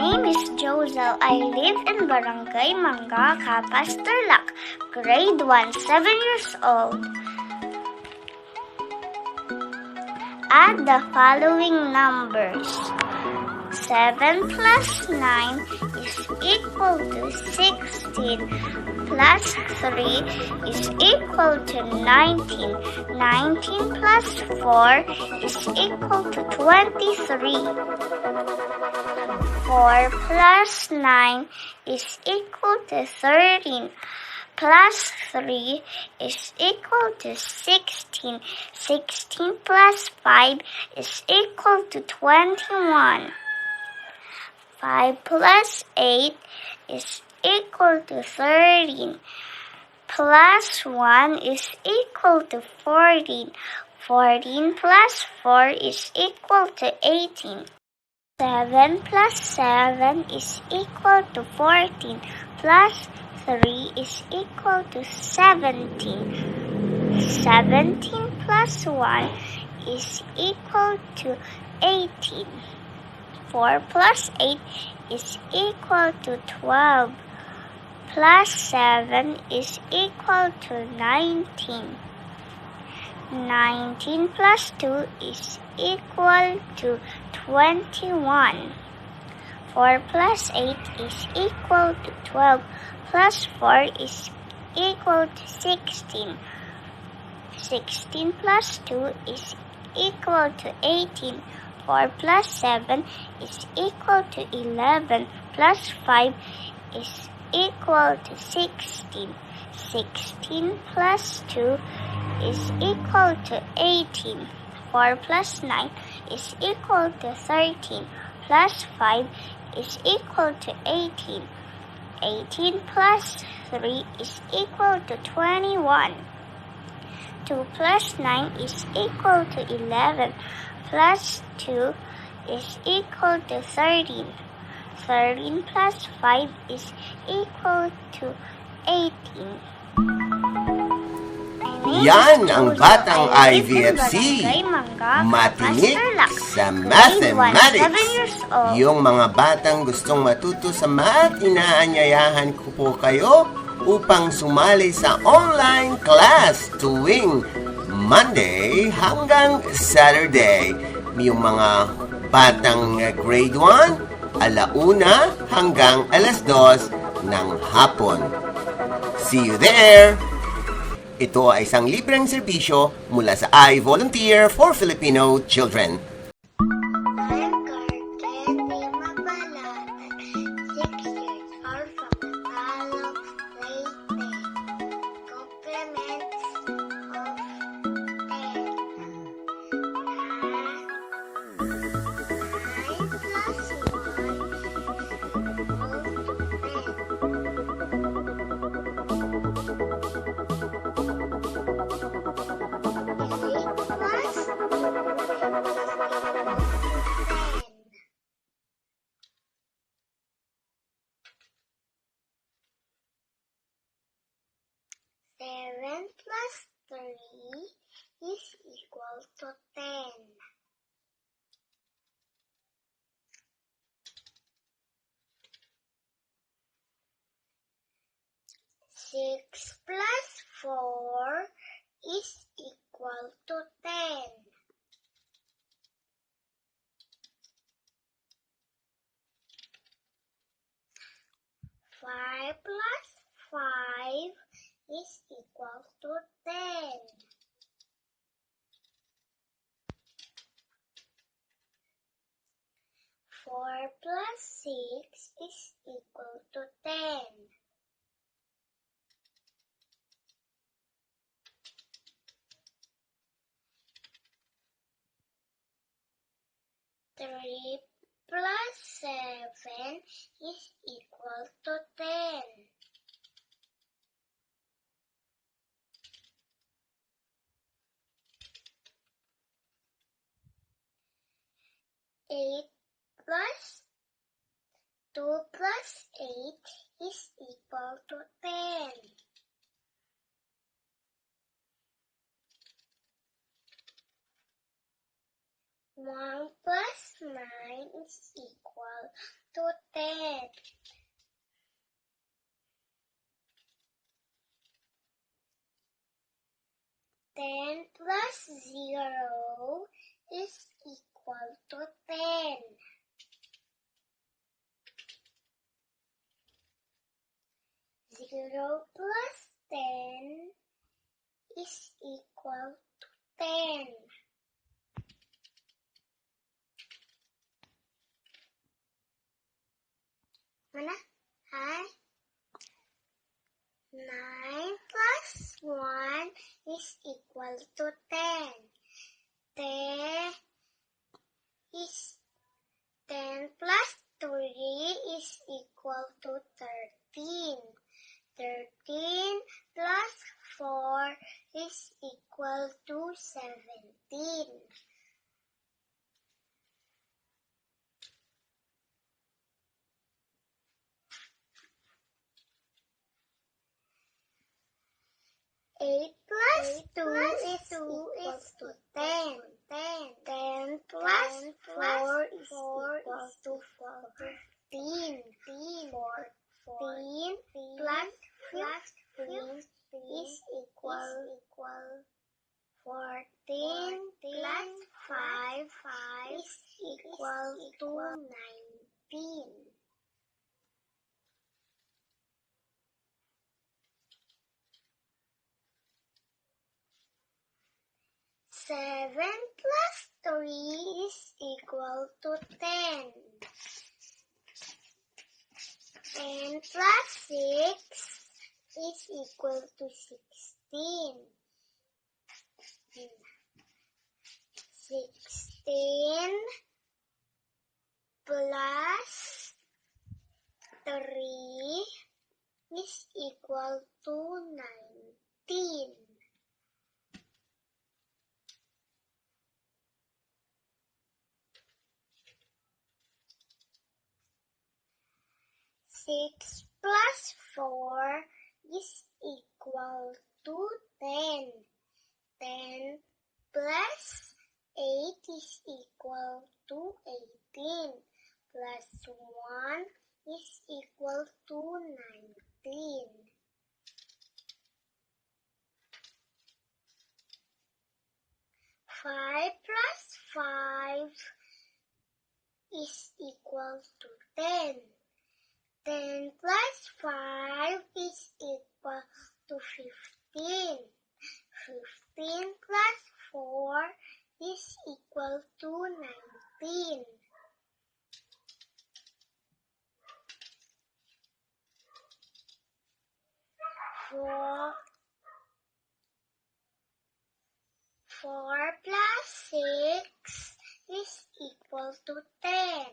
name is Joszel. I live in Barangay Mangga, Capas, Tarlac, grade 1, 7 years old. Add the following numbers. 7 plus 9 is equal to 16, plus 3 is equal to 19. 19 plus 4 is equal to 23. 4 plus 9 is equal to 13. Plus 3 is equal to 16. 16 plus 5 is equal to 21. 5 plus 8 is equal to 13. Plus 1 is equal to 14. 14 plus 4 is equal to 18. 7 plus 7 is equal to 14. Plus 3 is equal to 17. 17 plus 1 is equal to 18. 4 plus 8 is equal to 12. Plus 7 is equal to 19. 19 plus 2 is equal to 21. 4 plus 8 is equal to 12. Plus 4 is equal to 16. 16 plus 2 is equal to 18. 4 plus 7 is equal to 11. Plus 5 is equal to 16. 16 plus 2 is equal to 18. 4 plus 9 is equal to 13. Plus 5 is equal to 18. 18 plus 3 is equal to 21. 2 plus 9 is equal to 11. Plus 2 is equal to 13. 13 plus 5 is equal to 18. Yan ang batang IVFC. Matinik sa mathematics. Yung mga batang gustong matuto sa math, inaanyayahan ko po kayo upang sumali sa online class tuwing Monday hanggang Saturday. Yung mga batang grade 1, alauna hanggang alas 2 ng hapon. See you there! Ito ay isang libreng serbisyo mula sa I Volunteer for Filipino Children. I'm Kert Ken, Novaliches, 6 years old from Novaliches, grade 10. Complements of 7 plus 3 is equal to 10. 6 plus 4 is equal to 10. 5 plus 5 is equal to 10. 4 plus 6 is equal to 10. 3 plus 7 is equal to 10. 8 plus 2 plus 8 is equal to 10. 1 plus 9 is equal to 10. 10 plus 0 is equal to 10. 0 plus 10 is equal to 10. Mana? Hi. 9 plus 1 is equal to 10. 10 plus 3 is equal to 13. 13 plus 4 is equal to 17. 8 plus 2 is equal to 10. 10 plus 4 is equal to 14. 14 plus 15 is equal 14 plus 5 is equal to 19. 7 plus 3 is equal to 10. 10 plus 6 is equal to 16. 16 plus 3 is equal to 19. 6 plus 4 is equal to 10. 10 plus 8 is equal to 18. Plus 1 is equal to 19. 5 plus 5 is equal to 10. 10 plus 5 is equal to 15. 15 plus 4 is equal to 19. 4 plus 6 is equal to 10.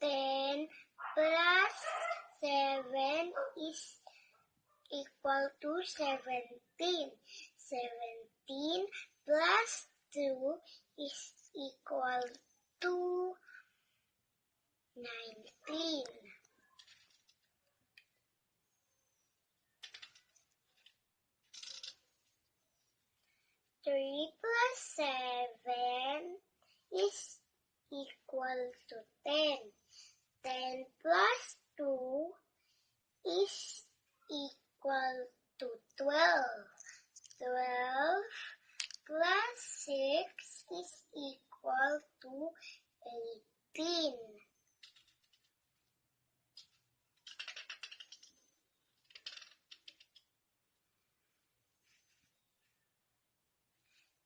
10 plus 7 is equal to 17. 17 plus 2 is equal to 19. 3 plus 7 is equal to 10. 10 plus 2 is equal to 12. 12 plus 6 is equal to 18.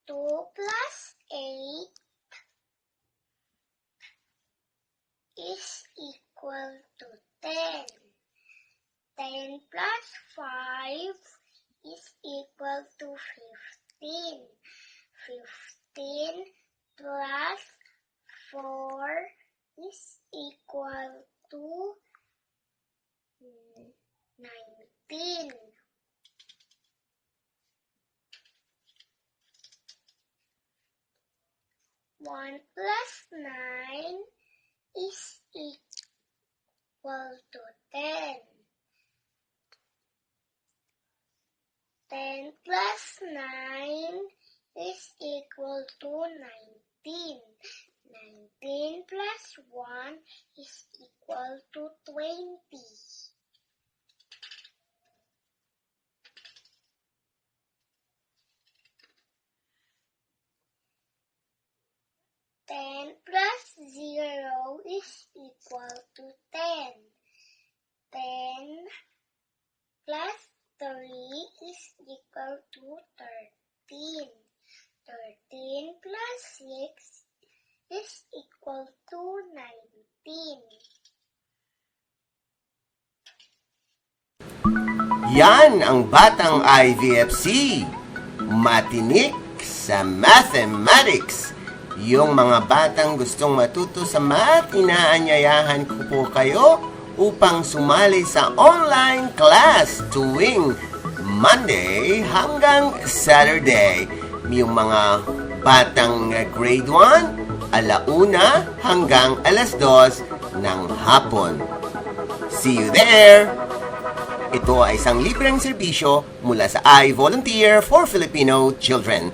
2 plus 8 is equal to 10. 10 plus 5 is equal to 15. 15 plus 4 is equal to 19. 1 plus 9 is equal to 10. 10 plus 9 is equal to 19. 19 plus 1 is equal equal to 20. 10 plus 0 is equal to 10. 10 plus 3 is equal to 13. 13 plus 6 is equal to 19. Yan ang batang IVFC. Matinik sa mathematics. Yung mga batang gustong matuto sa math, inaanyayahan ko po kayo upang sumali sa online class tuwing Monday hanggang Saturday. Yung mga batang grade 1, alauna hanggang alas 2 ng hapon. See you there! Ito ay isang libreng serbisyo mula sa I Volunteer for Filipino Children.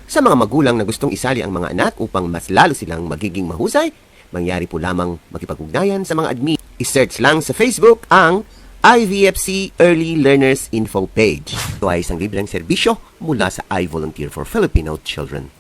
Sa mga magulang na gustong isali ang mga anak upang mas lalo silang magiging mahusay, mangyari po lamang makipag-ugnayan sa mga admin. I-search lang sa Facebook ang IVFC Early Learners Info page. Ito ay isang libreng serbisyo mula sa I Volunteer for Filipino Children.